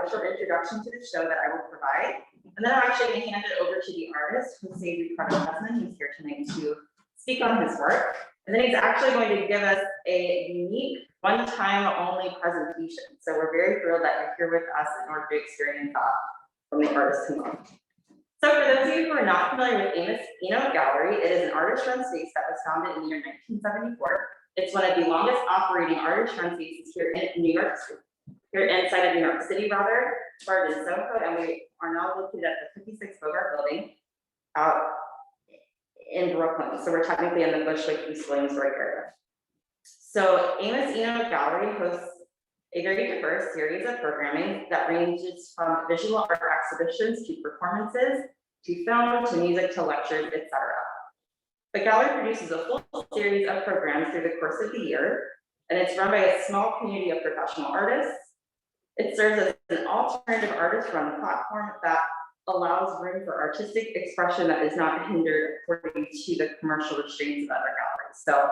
a short introduction to the show that I will provide. And then I'm actually going to hand it over to the artist, Jose-Ricardo Presman, who's here tonight to speak on his work. And then he's actually going to give us a unique, one-time only presentation. So we're very thrilled that you're here with us in order to experience that from the artist himself. So for those of you who are not familiar with Amos Eno Gallery, it is an artist-run space that was founded in the year 1974. It's one of the longest operating artist-run spaces here in New York City. Here inside of New York City, rather, started in Soho, and we are now located at the 56 Bogart building out in Brooklyn. So we're technically in the Bushwick, East Williamsburg area. So Amos Eno Gallery hosts a very diverse series of programming that ranges from visual art exhibitions to performances, to film, to music, to lectures, etc. The gallery produces a full series of programs through the course of the year, and it's run by a small community of professional artists. It serves as an alternative artist-run platform that allows room for artistic expression that is not hindered according to the commercial restraints of other galleries. So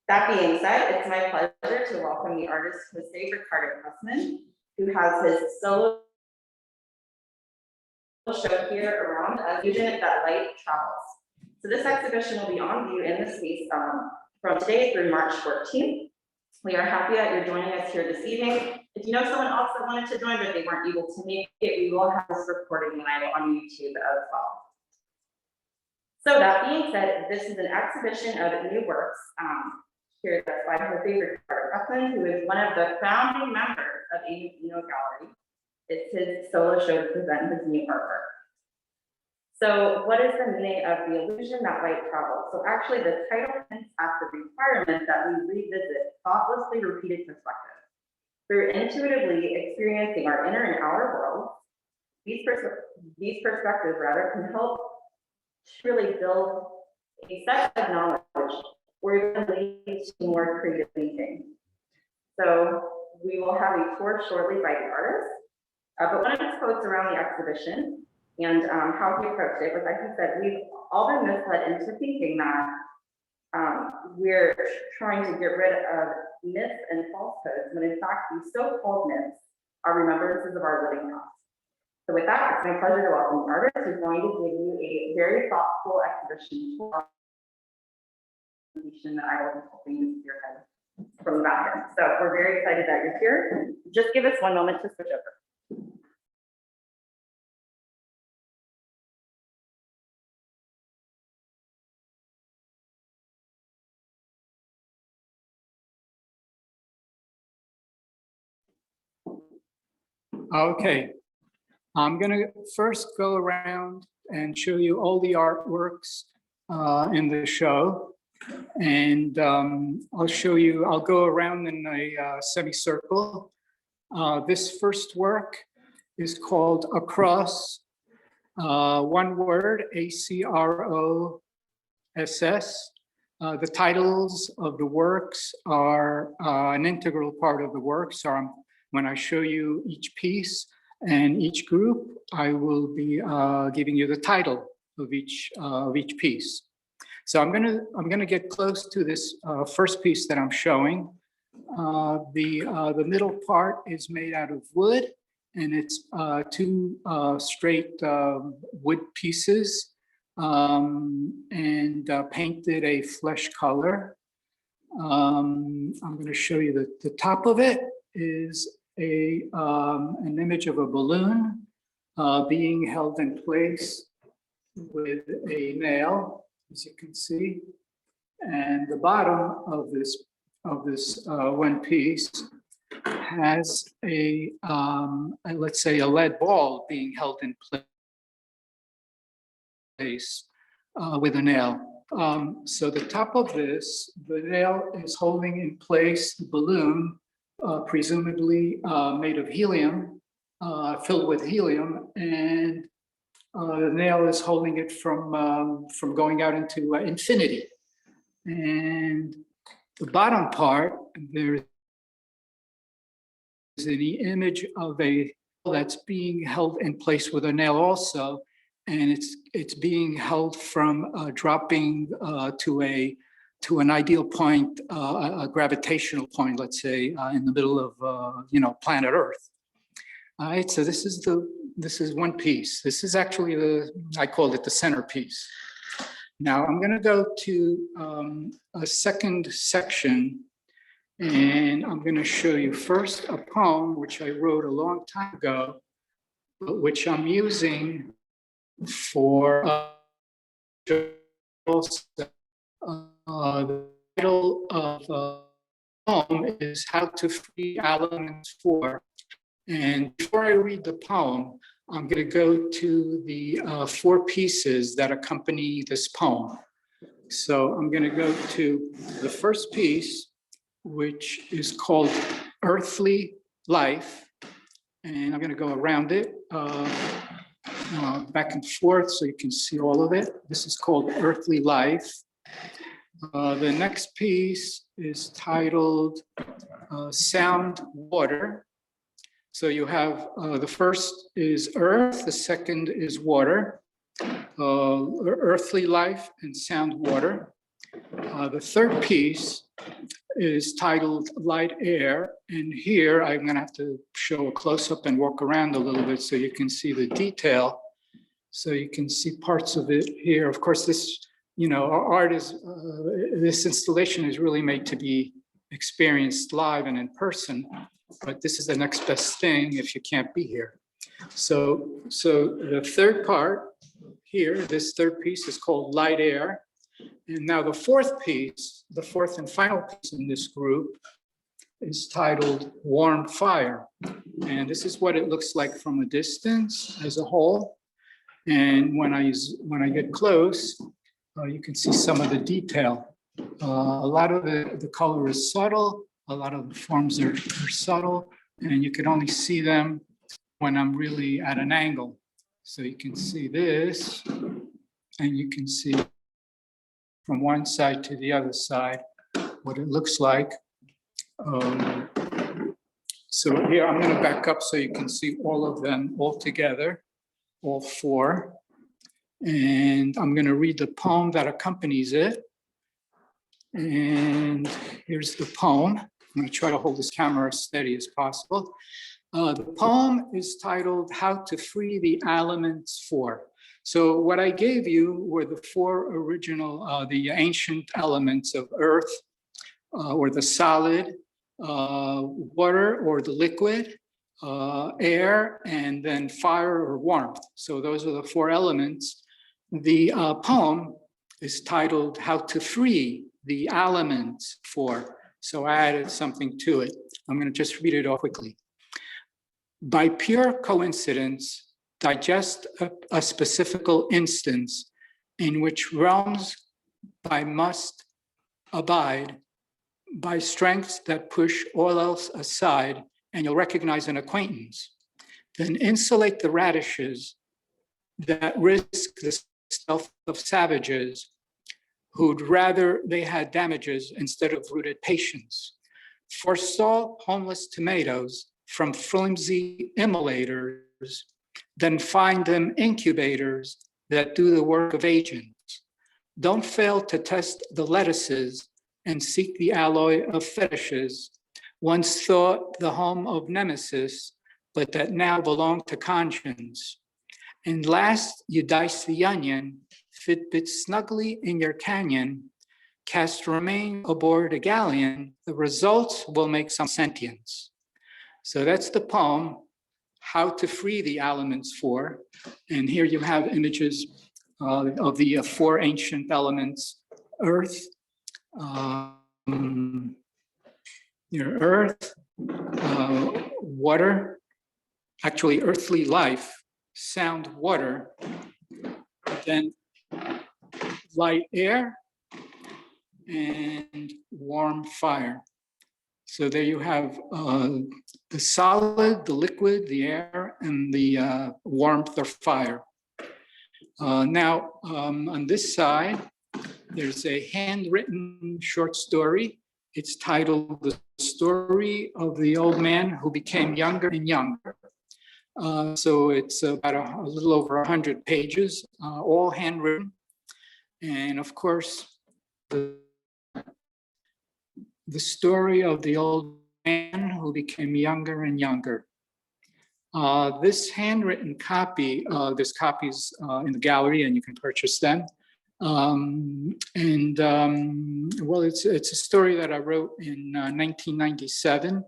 that being said, it's my pleasure to welcome the artist Jose-Ricardo Presman, who has his solo show here around Illusion That Light Travels. So this exhibition will be on view in the space from today through March 14th. We are happy that you're joining us here this evening. If you know someone else that wanted to join but they weren't able to make it, we will have this recording live on YouTube as well. So that being said, this is an exhibition of new works here by Jose-Ricardo Presman, who is one of the founding members of Amos Eno Gallery. It's his solo show to present his new artwork. So what is the meaning of the illusion that light travels? So actually the title hints at the requirement that we revisit thoughtlessly repeated perspectives. Through intuitively experiencing our inner and outer worlds, these perspectives rather can help to really build a set of knowledge or even lead to more creative thinking. So we will have a tour shortly by the artist, but one of his quotes around the exhibition and how he approached it was, like he said, we've all been misled into thinking that we're trying to get rid of myths and falsehoods, when in fact these so-called myths are remembrances of our living past. So with that, it's my pleasure to welcome the artist who's going to give you a very thoughtful exhibition tour that I will be hoping to spearhead from the back end. So we're very excited that you're here. Just give us one moment to switch over. Okay, I'm going to first go around and show you all the artworks in the show. And I'll go around in a semicircle. This first work is called Across, one word, A-C-R-O-S-S. The titles of the works are an integral part of the work. So when I show you each piece and each group, I will be giving you the title of each piece. So I'm gonna get close to this first piece that I'm showing. The middle part is made out of wood, and it's two straight wood pieces and painted a flesh color. I'm going to show you the top of it is an image of a balloon being held in place with a nail, as you can see, and the bottom of this one piece has a let's say a lead ball being held in place with a nail. So the top of this, the nail is holding in place the balloon, presumably made of helium, filled with helium, and the nail is holding it from going out into infinity. And the bottom part, there's an image of a that's being held in place with a nail also, and it's being held from dropping to an ideal point, a gravitational point, let's say, in the middle of planet Earth. All right, so this is one piece. This is actually I called it the centerpiece. Now I'm going to go to a second section, and I'm going to show you first a poem which I wrote a long time ago, but which I'm using for the title of the poem is How to Free Elements 4. And before I read the poem, I'm going to go to the 4 pieces that accompany this poem. So I'm going to go to the first piece, which is called Earthly Life. And I'm going to go around it back and forth so you can see all of it. This is called Earthly Life. The next piece is titled Sound Water. So you have the first is earth, the second is water, earthly life and sound water. The third piece is titled Light Air. And here I'm going to have to show a close-up and walk around a little bit so you can see the detail. So you can see parts of it here. Of course, this, our art is, this installation is really made to be experienced live and in person. But this is the next best thing if you can't be here. So the third part here, this third piece is called Light Air. And now the fourth piece, the fourth and final piece in this group is titled Warm Fire. And this is what it looks like from a distance as a whole. And when I get close, you can see some of the detail. A lot of the color is subtle. A lot of the forms are subtle, and you can only see them when I'm really at an angle. So you can see this, and you can see from one side to the other side what it looks like. So here I'm going to back up so you can see all of them all together, all 4. And I'm going to read the poem that accompanies it. And here's the poem. I'm going to try to hold this camera as steady as possible. The poem is titled How to Free the Elements 4. So what I gave you were the 4 original, the ancient elements of earth, or the solid, water or the liquid, air, and then fire or warmth. So those are the 4 elements. The poem is titled How to Free the Elements 4. So I added something to it. I'm going to just read it off quickly. By pure coincidence, digest a specifical instance in which realms by must abide by strengths that push all else aside, and you'll recognize an acquaintance. Then insulate the radishes that risk the stealth of savages who'd rather they had damages instead of rooted patience. Forestall homeless tomatoes from flimsy immolators, then find them incubators that do the work of agents. Don't fail to test the lettuces and seek the alloy of fetishes, once thought the home of nemesis, but that now belong to conscience. And last, you dice the onion, fitbit snugly in your canyon, cast remain aboard a galleon, the results will make some sentience. So that's the poem, How to Free the Elements 4. And here you have images of the 4 ancient elements, earth, earth, water, actually earthly life, sound water, then light air, and warm fire. So there you have the solid, the liquid, the air, and the warmth or fire. Now, on this side, there's a handwritten short story. It's titled The Story of the Old Man Who Became Younger and Younger. So it's about a little over 100 pages, all handwritten. And of course, the story of the old man who became younger and younger. This handwritten copy, there's copies in the gallery and you can purchase them. Well, it's a story that I wrote in 1997,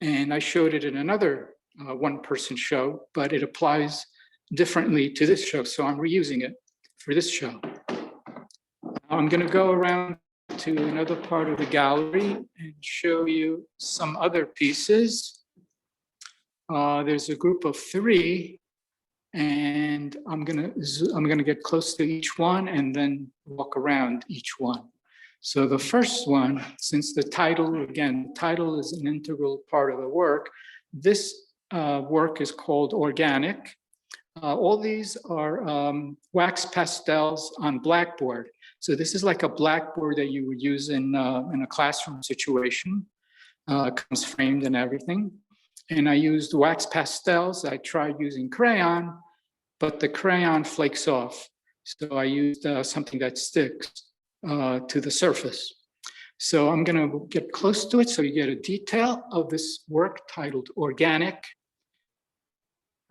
and I showed it in another one-person show, but it applies differently to this show, so I'm reusing it for this show. I'm going to go around to another part of the gallery and show you some other pieces. There's a group of 3, and I'm gonna get close to each one and then walk around each one. So the first one, since the title, again, the title is an integral part of the work, this work is called Organic. All these are wax pastels on blackboard. So this is like a blackboard that you would use in a classroom situation. It comes framed and everything. And I used wax pastels. I tried using crayon, but the crayon flakes off. So I used something that sticks to the surface. So I'm gonna get close to it so you get a detail of this work titled Organic.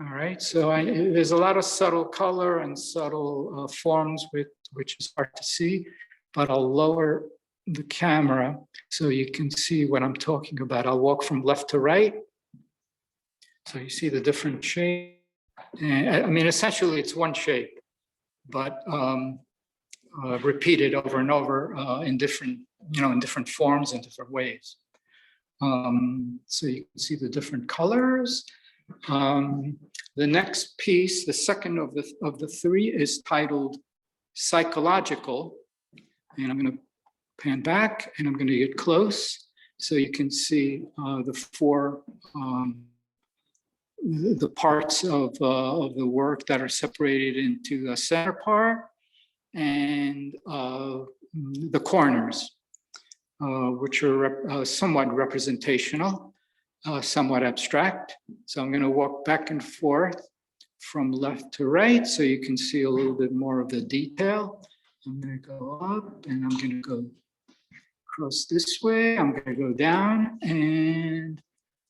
All right, so there's a lot of subtle color and subtle forms which is hard to see, but I'll lower the camera so you can see what I'm talking about. I'll walk from left to right. So you see the different shape. And I mean, essentially it's one shape, but repeated over and over in different, in different forms and different ways. So you can see the different colors. The next piece, the second of the 3, is titled Psychological. And I'm going to pan back and I'm going to get close so you can see the 4 the parts of the work that are separated into the center part and the corners, which are somewhat representational, somewhat abstract. So I'm going to walk back and forth from left to right so you can see a little bit more of the detail. I'm going to go up and I'm going to go across this way. I'm going to go down and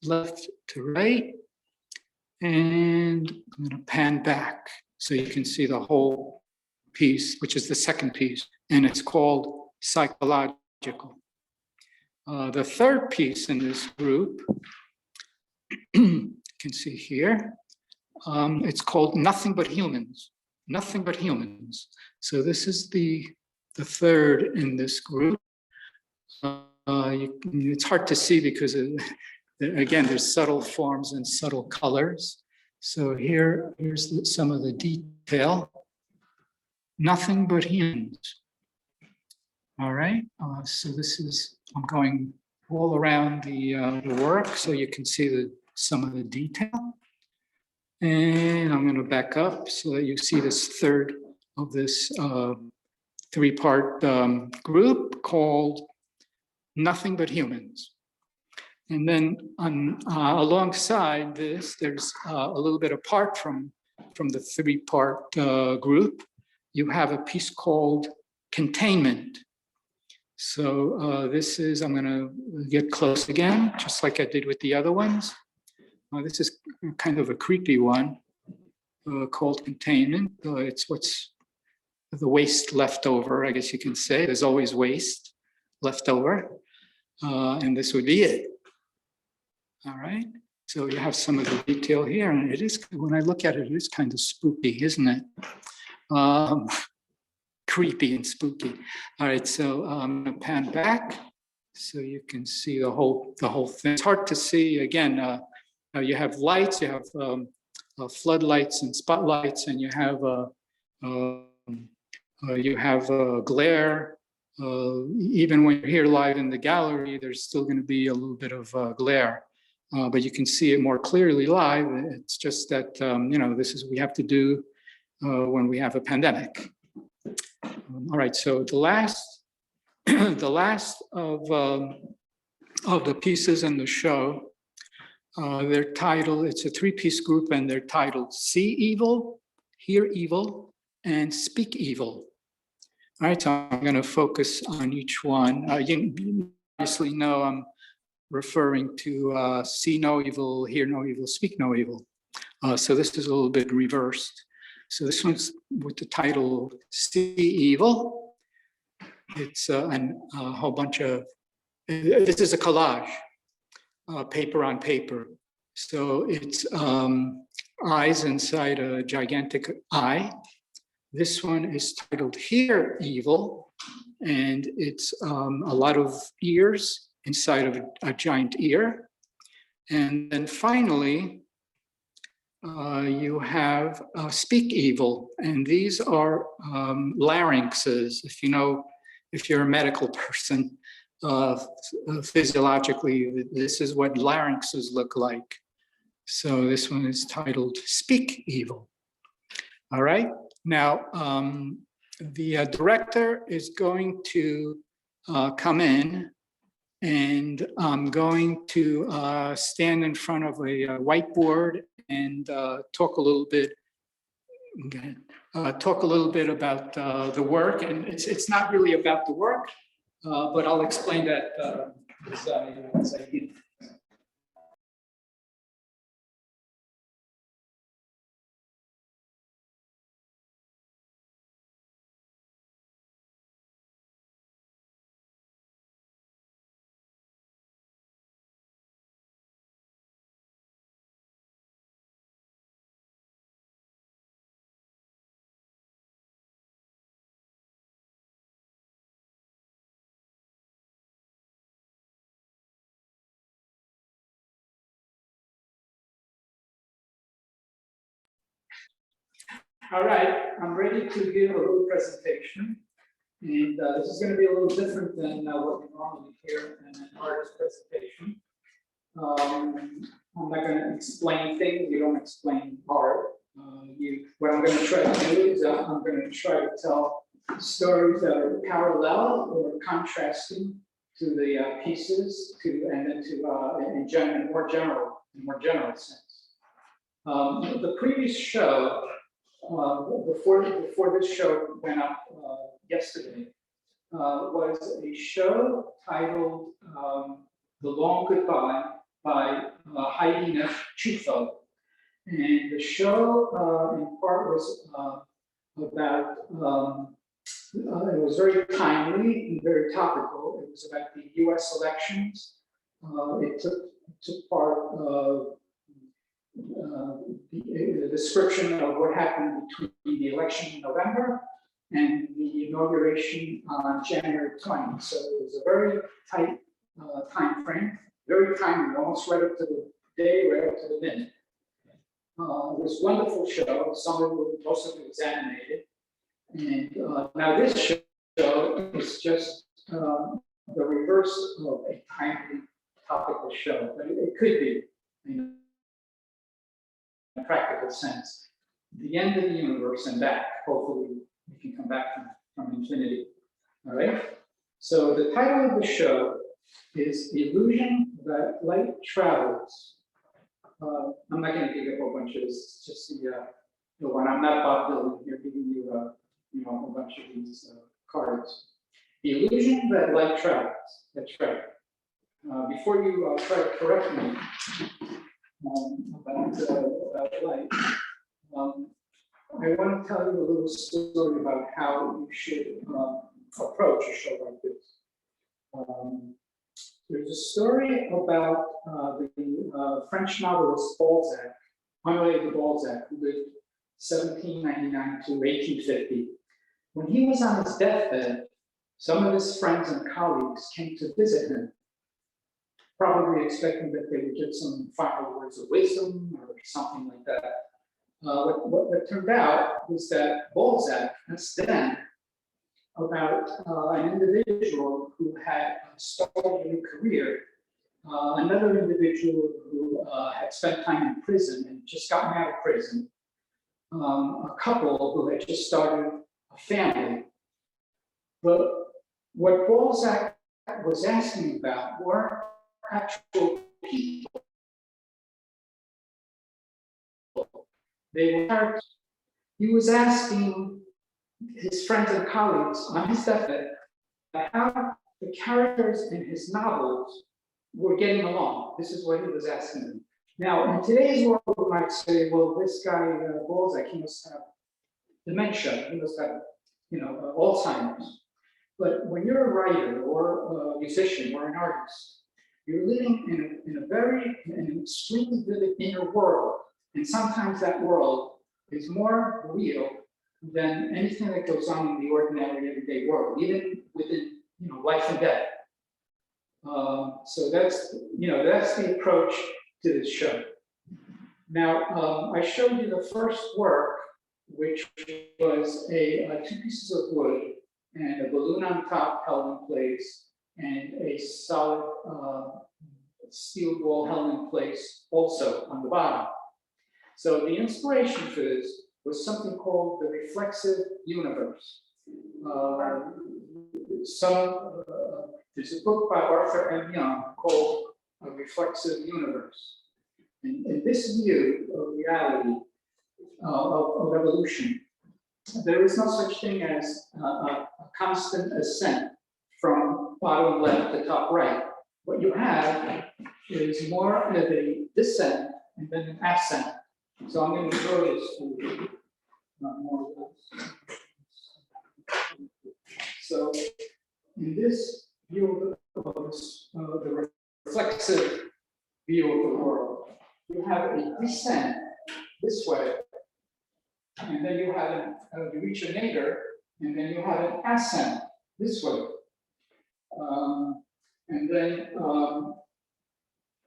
left to right. And I'm going to pan back so you can see the whole piece, which is the second piece, and it's called Psychological. The third piece in this group, you can see here, it's called Nothing But Humans. Nothing But Humans. So this is the third in this group. It's hard to see because again, there's subtle forms and subtle colors. So here's some of the detail. Nothing but humans. All right, so this is, I'm going all around the work so you can see some of the detail. And I'm going to back up so that you see this third of this 3-part group called Nothing But Humans. And then alongside this, there's a little bit apart from the 3-part group, you have a piece called Containment. So this is, I'm going to get close again, just like I did with the other ones. This is kind of a creepy one called Containment. It's what's the waste left over, I guess you can say. There's always waste left over, and this would be it. All right, so you have some of the detail here, and it is, when I look at it, it is kind of spooky, isn't it? Creepy and spooky. All right, so I'm gonna pan back so you can see the whole thing. It's hard to see, again, you have lights, you have floodlights and spotlights, and you have glare. Even when you're here live in the gallery, there's still gonna be a little bit of glare. But you can see it more clearly live. It's just that, this is what we have to do when we have a pandemic. All right, so the last of the pieces in the show, they're titled, it's a 3-piece group, and they're titled See Evil, Hear Evil, and Speak Evil. All right, so I'm going to focus on each one. You obviously know I'm referring to see no evil, hear no evil, speak no evil. So this is a little bit reversed. So this one's with the title See Evil. It's a whole bunch of, this is a collage, paper on paper. So it's eyes inside a gigantic eye. This one is titled Hear Evil, and it's a lot of ears inside of a giant ear. And then finally, you have Speak Evil, and these are larynxes. If you know, if you're a medical person, physiologically, this is what larynxes look like. So this one is titled Speak Evil. All right, now the director is going to come in, and I'm going to stand in front of a whiteboard and talk a little bit about the work. And it's not really about the work, but I'll explain that as I get. All right, I'm ready to give a little presentation. And this is going to be a little different than what we normally hear in an artist presentation. I'm not going to explain things. You don't explain art. What I'm going to try to do is I'm going to try to tell stories that are parallel or contrasting to the pieces, and then to in more general sense. The previous show, before this show went up yesterday, was a show titled The Long Goodbye by Heidi Neff Chufo. And the show in part was about, it was very timely and very topical. It was about the US elections. It took part of the description of what happened between the election in November and the inauguration on January 20th. So it was a very tight time frame, very timely, almost right up to the day, right up to the minute. It was a wonderful show. Most of it was animated. And now this show is just the reverse of a timely topical show, but it could be, in a practical sense, the end of the universe and back. Hopefully we can come back from infinity. All right. So the title of the show is Illusion That Light Travels. I'm not going to give you a whole bunch of this. It's just the one. I'm not Bob Dylan here giving you a whole bunch of these cards. The illusion that light travels. That's right. Before you try to correct me about light, I want to tell you a little story about how you should approach a show like this. There's a story about the French novelist Balzac, Honoré de Balzac, who lived 1799 to 1850. When he was on his deathbed, some of his friends and colleagues came to visit him, probably expecting that they would get some final words of wisdom or something like that. What turned out was that Balzac asked them about an individual who had started a new career, another individual who had spent time in prison and just gotten out of prison, a couple who had just started a family. But what Balzac was asking about were actual people. They were characters. He was asking his friends and colleagues on his deathbed how the characters in his novels were getting along. This is what he was asking them. Now, in today's world, we might say, well, this guy, Balzac, he must have dementia, he must have, Alzheimer's. But when you're a writer or a musician or an artist, you're living in an extremely vivid inner world. And sometimes that world is more real than anything that goes on in the ordinary everyday world, even within, life and death. So that's the approach to this show. Now, I showed you the first work, which was two pieces of wood and a balloon on top held in place, and a solid steel ball held in place also on the bottom. So the inspiration for this was something called the Rereflexive Universe. There's a book by Arthur M. Young called A Reflexive Universe. And in this view of reality, of evolution, there is no such thing as a constant ascent from bottom left to top right. What you have is more of a descent and then an ascent. So I'm going to draw this for you. Not more of this. So in this view of the reflexive view of the world, you have a descent this way, and then you have you reach a nadir, and then you have an ascent this way. And then,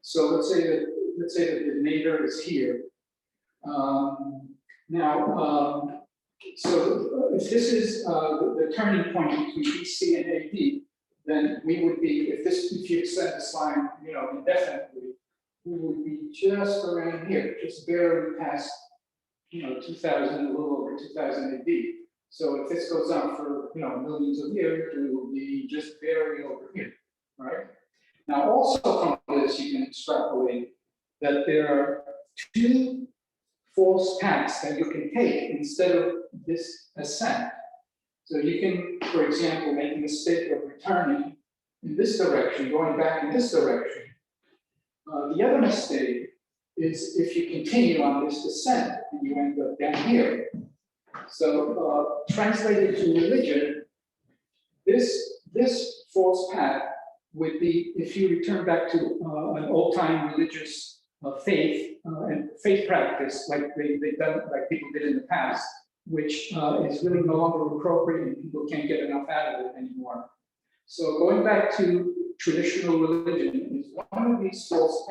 so let's say that the nadir is here. So if this is the turning point between BC and AD, then we would be, if you extend this line, indefinitely, we would be just around here, just barely past, 2000, a little over 2000 AD. So if this goes on for, millions of years, we will be just barely over here, right? Now, also from this, you can extrapolate that there are two false paths that you can take instead of this ascent. So you can, for example, make a mistake of returning in this direction, going back in this direction. The other mistake is if you continue on this descent and you end up down here. So translated to religion, this false path would be if you return back to an old-time religious faith and faith practice like they've done, like people did in the past, which is really no longer appropriate and people can't get enough out of it anymore. So going back to traditional religion is one of these false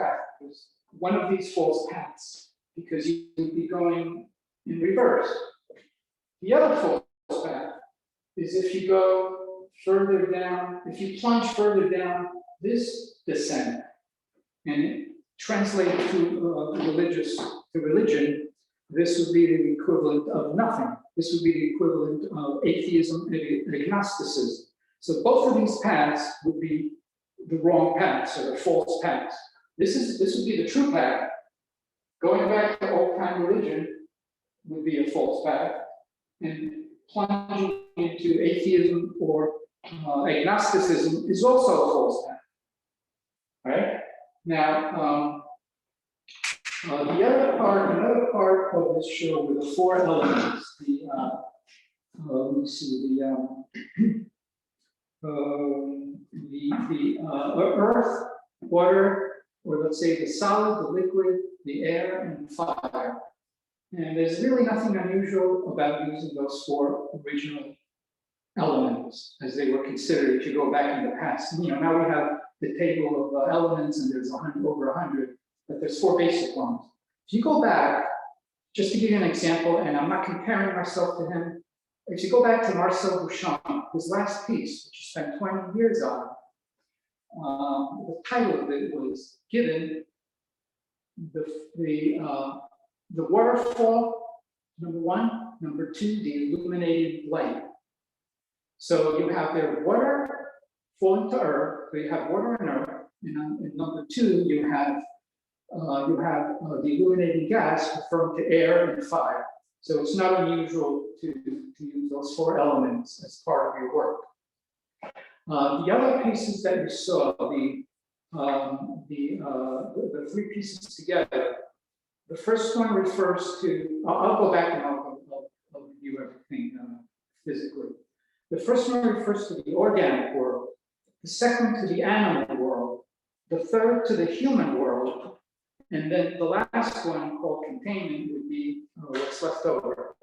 paths, because you would be going in reverse. The other false path is if you go further down, if you plunge further down this descent and translate to religion, this would be the equivalent of nothing. This would be the equivalent of atheism and agnosticism. So both of these paths would be the wrong paths or the false paths. This would be the true path. Going back to old-time religion would be a false path, and plunging into atheism or agnosticism is also a false path. Right? Now, another part of this show were the four elements. Earth, water, or let's say the solid, the liquid, the air, and the fire. And there's really nothing unusual about using those four original elements as they were considered if you go back in the past. Now we have the table of elements, and there's over 100, but there's four basic ones. If you go back, just to give you an example, and I'm not comparing myself to him, if you go back to Marcel Duchamp, his last piece, which he spent 20 years on, the title of it was given the waterfall, number one, number two, the illuminated light. So you have their water falling to earth, so you have water and earth, and number two, you have the illuminating gas referring to air and fire. So it's not unusual to use those four elements as part of your work. The other pieces that you saw, the the three pieces together. The first one refers to, I'll go back and I'll review everything physically. The first one refers to the organic world, the second to the animal world, the third to the human world, and then the last one called containment would be what's left over.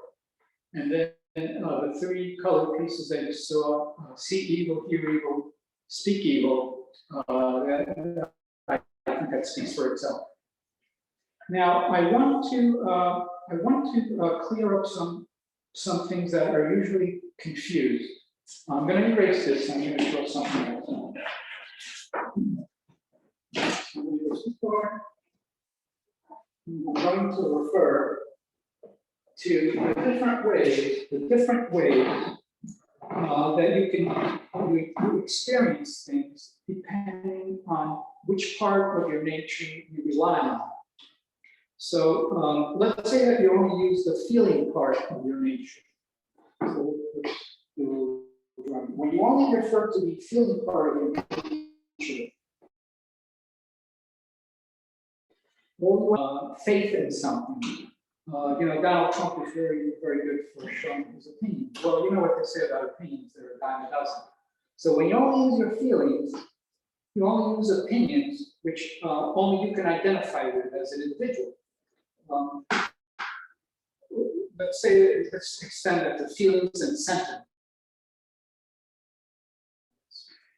And then the three colored pieces that you saw, see evil, hear evil, speak evil, I think that speaks for itself. Now, I want to clear up some things that are usually confused. I'm going to erase this. I'm going to show something else. I'm going to refer to the different ways that you experience things depending on which part of your nature you rely on. So let's say that you only use the feeling part of your nature. So, when you only refer to the feeling part of your nature, faith in something. Donald Trump is very, very good for showing his opinion. Well, you know what they say about opinions, they're a dime a dozen. So when you only use your feelings, you only use opinions which only you can identify with as an individual. Let's extend that to feelings and sentiment.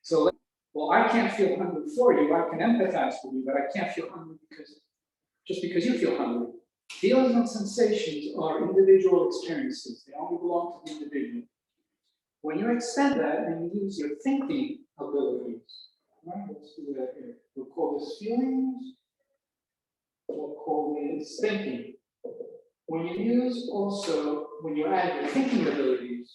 So, well, I can't feel hungry for you. I can empathize with you, but I can't feel hungry just because you feel hungry. Feelings and sensations are individual experiences. They only belong to the individual. When you extend that and you use your thinking abilities, right? Let's do that here. We'll call this feelings. We'll call this thinking. When you add your thinking abilities,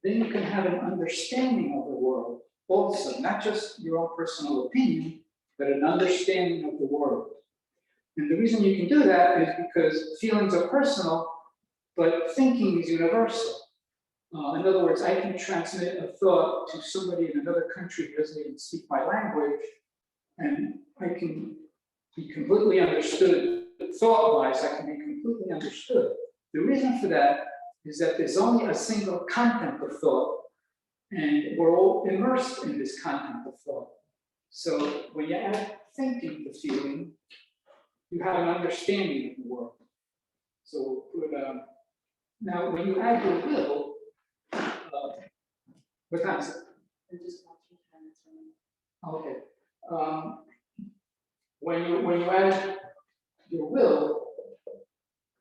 then you can have an understanding of the world also, not just your own personal opinion, but an understanding of the world. And the reason you can do that is because feelings are personal, but thinking is universal. In other words, I can transmit a thought to somebody in another country who doesn't even speak my language, and I can be completely understood. Thought-wise, I can be completely understood. The reason for that is that there's only a single content of thought, and we're all immersed in this content of thought. So when you add thinking to feeling, you have an understanding of the world. So now when you add your will, what time is it? Okay. When you add your will,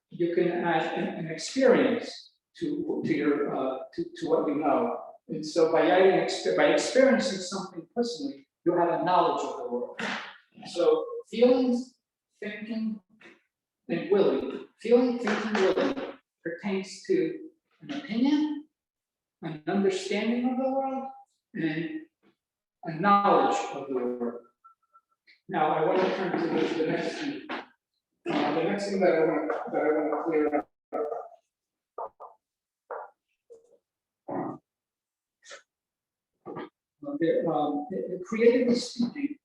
you can add an experience to what you know. And so by experiencing something personally, you have a knowledge of the world. So feelings, thinking, and willing. Feeling, thinking, willing pertains to an opinion, an understanding of the world, and a knowledge of the world. Now I want to turn to the next thing. The next thing that I want to clear up. Creatively speaking,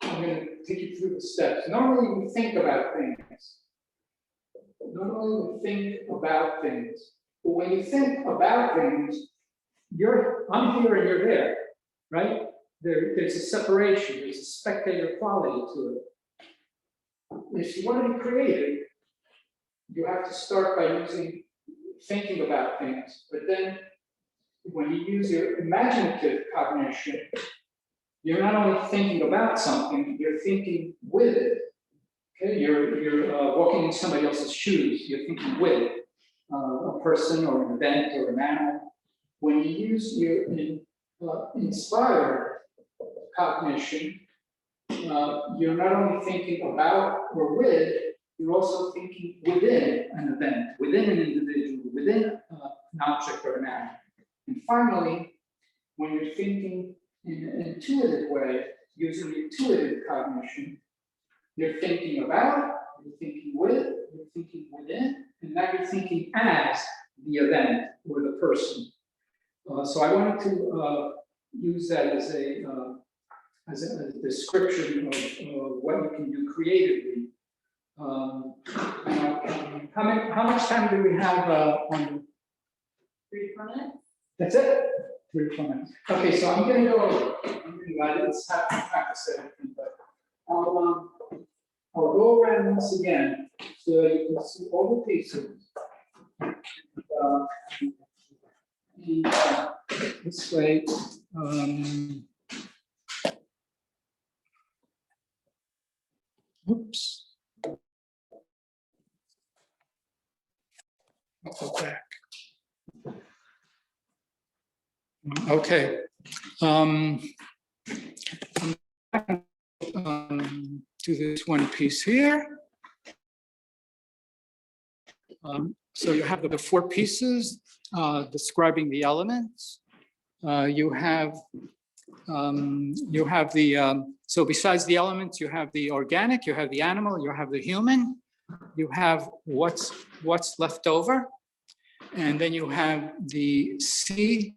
I'm going to take you through the steps. Normally we think about things. But when you think about things, I'm here and you're there, right? There's a separation, there's a spectator quality to it. If you want to be creative, you have to start by thinking about things, but then when you use your imaginative cognition, you're not only thinking about something, you're thinking with it. Okay, you're walking in somebody else's shoes, you're thinking with it. A person or an event or an animal. When you use your inspired cognition, you're not only thinking about or with, you're also thinking within an event, within an individual, within an object or an animal. And finally, when you're thinking in an intuitive way, using intuitive cognition, you're thinking about, you're thinking with, you're thinking within, and now you're thinking as the event or the person. So I wanted to use that as as a description of what you can do creatively. How much time do we have on? 3 minutes. That's it? 3 minutes. Okay, so I'm gonna go, I didn't have to practice everything, but I'll go around once again, so you can see all the pieces. This way, oops. I'll go back. Okay. Do this one piece here. So you have the 4 pieces describing the elements. You have the, so besides the elements, you have the organic, you have the animal, you have the human, you have what's left over, and then you have the sea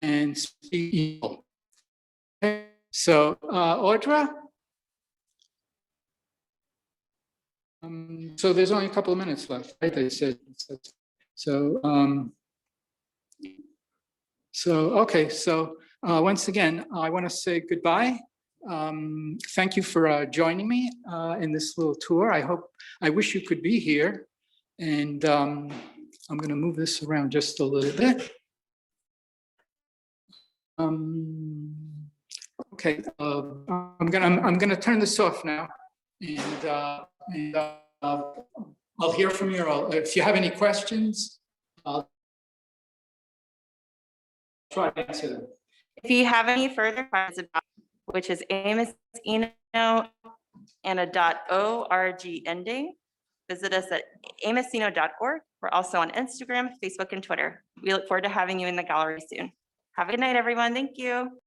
and evil. Okay. So Audra? So there's only a couple of minutes left, right? They said. So, okay. So once again, I want to say goodbye. Thank you for joining me in this little tour. I wish you could be here. And I'm going to move this around just a little bit. Okay. I'm gonna turn this off now, and I'll hear from you. If you have any questions, I'll try to answer them. If you have any further questions about, which is Amos-Eno and a .org ending, visit us at amosino.org. We're also on Instagram, Facebook, and Twitter. We look forward to having you in the gallery soon. Have a good night, everyone. Thank you.